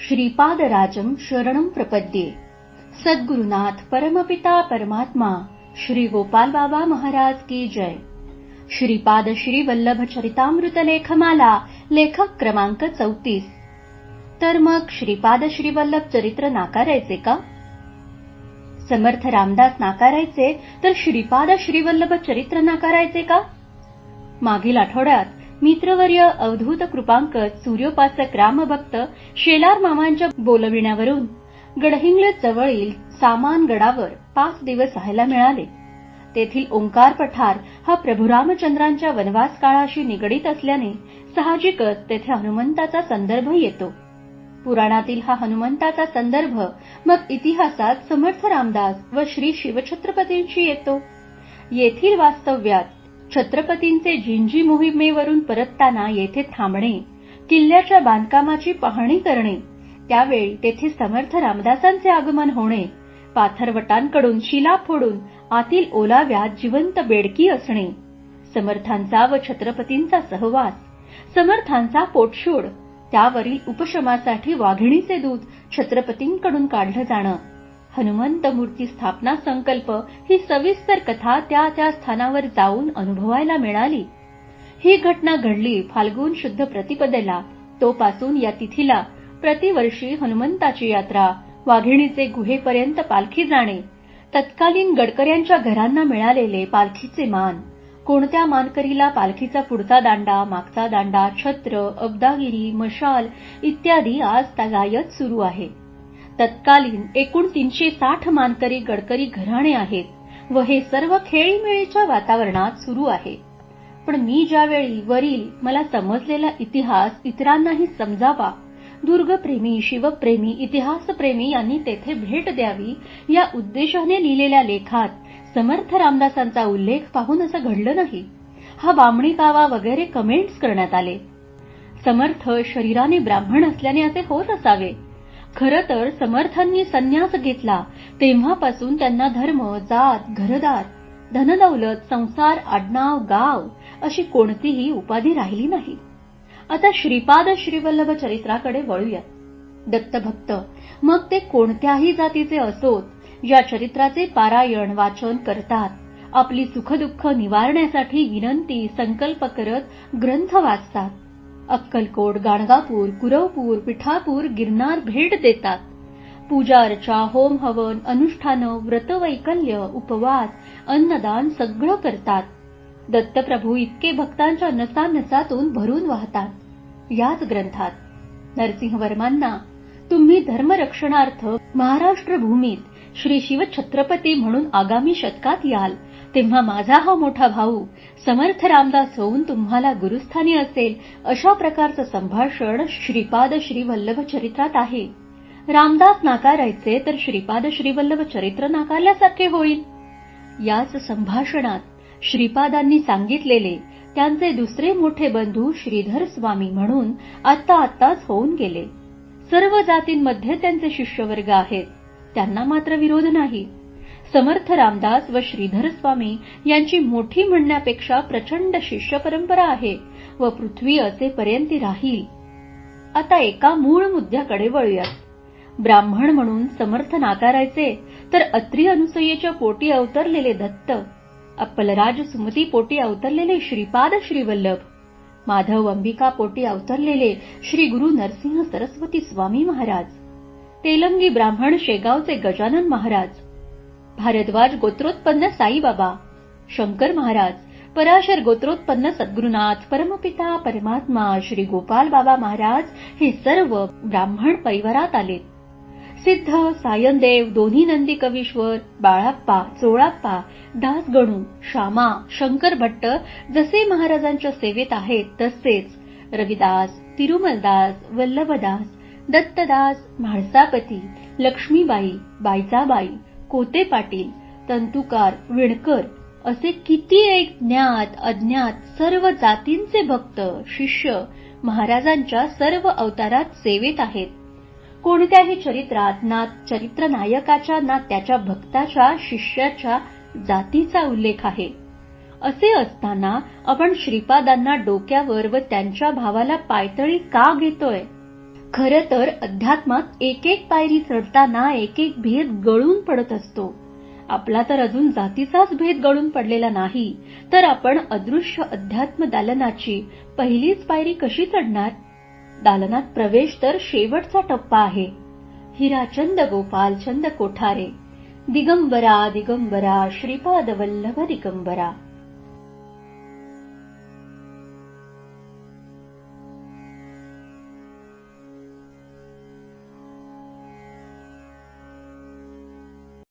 श्रीपादराजं शरणं प्रपद्ये. सद्गुरुनाथ परमपिता परमात्मा श्री गोपाल बाबा महाराज की जय. श्रीपाद श्री वल्लभ चरितामृत लेखमाला, लेखक क्रमांक 34. तर मग श्रीपाद श्री वल्लभ चरित्र नाकारायचे का? समर्थ रामदास नाकारायचे तर श्रीपाद श्री वल्लभ चरित्र नाकारायचे का? मागील आठवड्यात मित्रवर्य अवधूत कृपांकत सूर्योपासक रामभक्त शेलार मामांच्या बोलविण्यावरून गडहिंग्लज जवळील सामान गडावर 5 दिवस राहायला मिळाले. तेथील ओंकार पठार हा प्रभू रामचंद्रांच्या वनवास काळाशी निगडीत असल्याने साहजिकच तेथे हनुमंताचा संदर्भ येतो. पुराणातील हा हनुमंताचा संदर्भ मग इतिहासात समर्थ रामदास व श्री शिवछत्रपतींशी येतो. येथील वास्तव्यात छत्रपतींचे जिंजी मोहिमेवरून परतताना येथे थांबणे, किल्ल्याच्या बांधकामाची पाहणी करणे, त्यावेळी तेथे समर्थ रामदासांचे आगमन होणे, पाथरवटांकडून शिला फोडून आतील ओलाव्यात जिवंत बेडकी असणे, समर्थांचा व छत्रपतींचा सहवास, समर्थांचा पोटशूळ, त्यावरील उपशमासाठी वाघिणीचे दूध छत्रपतींकडून काढलं जाणं, हनुमंत मूर्ती स्थापना संकल्प ही सविस्तर कथा त्या त्या स्थानावर जाऊन अनुभवायला मिळाली. ही घटना घडली फाल्गुन शुद्ध प्रतिपदेला. तोपासून या तिथीला प्रतिवर्षी हनुमंताची यात्रा, वाघिणीचे गुहेपर्यंत पालखी जाणे, तत्कालीन गडकऱ्यांच्या घरांना मिळालेले पालखीचे मान, कोणत्या मानकरीला पालखीचा पुढचा दांडा, मागचा दांडा, छत्र, अब्दागिरी, मशाल इत्यादी आज तागायत सुरू आहे. तत्कालीन एकूण 360 मानकरी गडकरी घराणे आहेत व हे सर्व खेळीमेळीच्या वातावरणात सुरू आहे. पण मी ज्यावेळी वरील मला समजलेला इतिहास इतरांनाही समजावा, दुर्गप्रेमी, शिवप्रेमी, इतिहासप्रेमी यांनी तेथे भेट द्यावी या उद्देशाने लिहिलेल्या लेखात समर्थ रामदासांचा उल्लेख पाहून असं घडलं नाही. हा बामणी कावा वगैरे कमेंट्स करण्यात आले. समर्थ शरीराने ब्राह्मण असल्याने असे होत असावे. खरं तर समर्थांनी संन्यास घेतला तेव्हापासून त्यांना धर्म, जात, घरदार, धनदौलत, संसार, आडनाव, गाव अशी कोणतीही उपाधी राहिली नाही. आता श्रीपाद श्रीवल्लभ चरित्राकडे वळूया. दत्तभक्त मग ते कोणत्याही जातीचे असोत, या चरित्राचे पारायण वाचन करतात. आपली सुखदुःख निवारण्यासाठी विनंती संकल्प करत ग्रंथ वाचतात. अक्कलकोट, गाणगापूर, कुरवपूर, पिठापूर, गिरनार भेट देतात. पूजा अर्चा, होम हवन, अनुष्ठानं, व्रतवैकल्य, उपवास, अन्नदान सगळं करतात. दत्तप्रभू इतके भक्तांच्या नसानसातून भरून वाहतात. याच ग्रंथात नरसिंहवर्मांना तुम्ही धर्मरक्षणार्थ महाराष्ट्र भूमीत श्री शिवछत्रपती म्हणून आगामी शतकात याल तेव्हा माझा हा मोठा भाऊ समर्थ रामदास होऊन तुम्हाला गुरुस्थानी असेल अशा प्रकारचं संभाषण श्रीपाद श्रीवल्लभ चरित्रात आहे. रामदास नाकारायचे तर श्रीपाद श्रीवल्लभ चरित्र नाकारल्यासारखे होईल. याच संभाषणात श्रीपादांनी सांगितलेले त्यांचे दुसरे मोठे बंधू श्रीधर स्वामी म्हणून आत्ताच होऊन गेले. सर्व जातींमध्ये त्यांचे शिष्यवर्ग आहेत, त्यांना मात्र विरोध नाही. समर्थ रामदास व श्रीधर स्वामी यांची मोठी म्हणण्यापेक्षा प्रचंड शिष्य परंपरा आहे व पृथ्वी असेपर्यंत राहील. आता एका मूळ मुद्द्याकडे वळूया. ब्राह्मण म्हणून समर्थ नाकारायचे तर अत्री अनुसयेच्या पोटी अवतरलेले दत्त, अप्पलराज सुमती पोटी अवतरलेले श्रीपाद श्रीवल्लभ, माधव अंबिका पोटी अवतरलेले श्री गुरु नरसिंह सरस्वती स्वामी महाराज, तेलंगी ब्राह्मण शेगावचे गजानन महाराज, भारद्वाज गोत्रोत्पन्न साईबाबा, शंकर महाराज, पराशर गोत्रोत्पन्न सद्गुरुनाथ परमपिता परमात्मा श्री गोपाल बाबा महाराज हे सर्व ब्राह्मण परिवारात आले. सिद्ध, सायनदेव, दोन्ही नंदी कवीश्वर, बाळाप्पा, चोळाप्पा, दासगणू, श्यामा, शंकर भट्ट जसे महाराजांच्या सेवेत आहेत तसेच रविदास, तिरुमलदास, वल्लभदास, दत्तदास, म्हाळसापती, लक्ष्मीबाई, बायचाबाई, कोते पाटील, तंतुकार, विणकर असे किती एक ज्ञात अज्ञात सर्व जातींचे भक्त शिष्य महाराजांच्या सर्व अवतारात सेवेत आहेत. कोणत्याही चरित्रात ना चरित्र नायकाच्या ना त्याच्या भक्ताच्या शिष्याच्या जातीचा उल्लेख आहे. असे असताना आपण श्रीपादांना डोक्यावर व त्यांच्या भावाला पायतळी का घेतोय? खरं तर अध्यात्मात एक एक पायरी चढताना एक एक भेद गळून पडत असतो. आपला तर अजून जातीचाच भेद गळून पडलेला नाही, तर आपण अदृश्य अध्यात्म दालनाची पहिलीच पायरी कशी चढणार? दालनात प्रवेश तर शेवटचा टप्पा आहे. हिराचंद गोपालचंद कोठारे, दिगंबरा दिगंबरा श्रीपाद वल्लभ दिगंबरा.